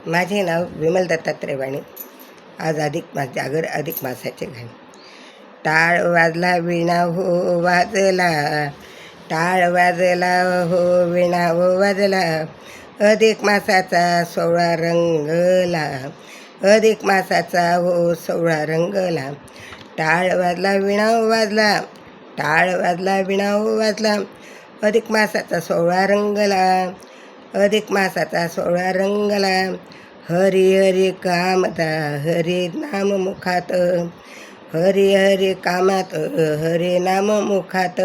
माझे नाव विमल दत्तात्रय वाणी. आज अधिक मास, जागर अधिक मासाचे गाणे. टाळ वाजला विणा हो वाजला, टाळ वाजला हो विणा हो वाजला, अधिक मासाचा सोहळा रंगला, अधिक मासाचा हो सोहळा रंगला. टाळ वाजला विणा हो वाजला, टाळ वाजला विणा हो वाजला, अधिक मासाचा सोहळा रंगला, अधिक मासाचा सोहळा रंगला. हरी हरी कामता हरी नाम मुखात, हरी हरी कामात हरी नाम मुखात,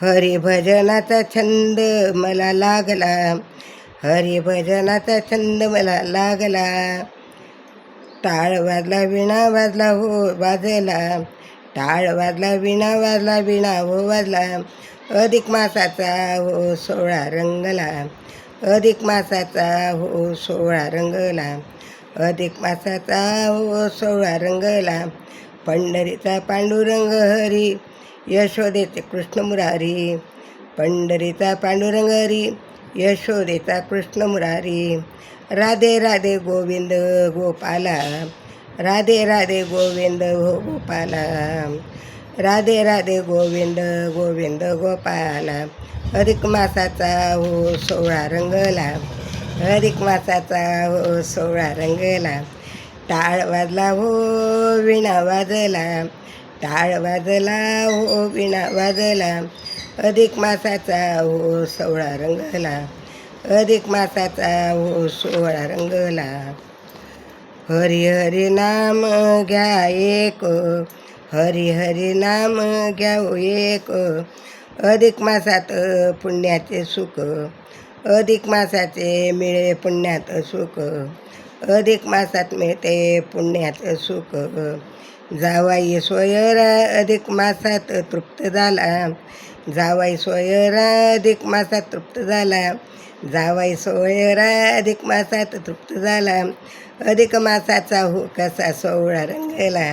हरी भजनाचा छंद मला लागला, हरी भजनाचा छंद मला लागला. टाळ वाजला विणा वाजला हो वाजला, टाळ वाजला विणा वाजला, विणा हो वाजला, अधिक मासाचा हो सोहळा रंगला, अधिक मासाचा हो सोहळा रंगला, अधिक मासाचा हो सोहळा रंगला. पंढरीचा पांडुरंग हरी, यशोदेचे कृष्ण मुरारी, पंढरीचा पांडुरंग हरी, यशोदेचा कृष्ण मुरारी. राधे राधे गोविंद गोपाला, राधे राधे गोविंद हो गोपाला, राधे राधे गोविंद गोविंद गोपाला. अधिक मासाचा हो सोहळा रंगला, अधिक मासाचा हो सोहळा रंगला. टाळ वाजला हो विणा वाजला, टाळ वाजला हो विणा वाजला, अधिक मासाचा हो सोहळा रंगला, अधिक मासाचा हो सोहळा रंगला. हरी हरी नाम घ्या एक, हरी हरी नाम घ्या एक, अधिक मासात पुण्याचे सुख, अधिक मासाचे मिळे पुण्यात सुख, अधिक मासात मिळते पुण्यात सुख. जावाई सोयरा अधिक मासात तृप्त झाला, जावाई सोयरा अधिक मासात तृप्त झाला, जावाई सोयरा अधिक मासात तृप्त झाला, अधिक मासाचा हो कसा सोहळा रंगला,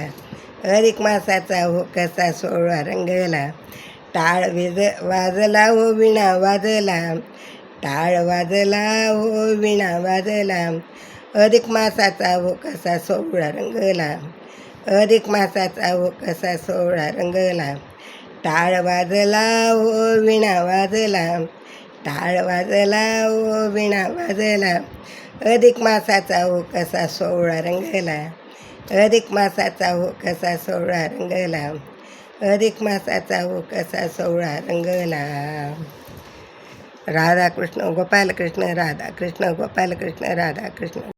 अधिक मासाचा हो कसा सोहळा रंगला. टाळ वाजला हो विणा वाजला, टाळ वाजला हो विणा वाजला, अधिक मासाचा हो कसा सोहळा रंगला, अधिक मासाचा हो कसा सोहळा रंगला. टाळ वाजला हो विणा वाजला, टाळ वाजला हो विणा वाजला, अधिक मासाचा हो कसा सोहळा रंगला, अधिक मासाचा हो कसा सोहळा रंगला, अधिक मासाचा हो कसा सोहळा रंगला. राधा कृष्ण गोपाल कृष्ण, राधा कृष्ण गोपाल कृष्ण, राधा कृष्ण.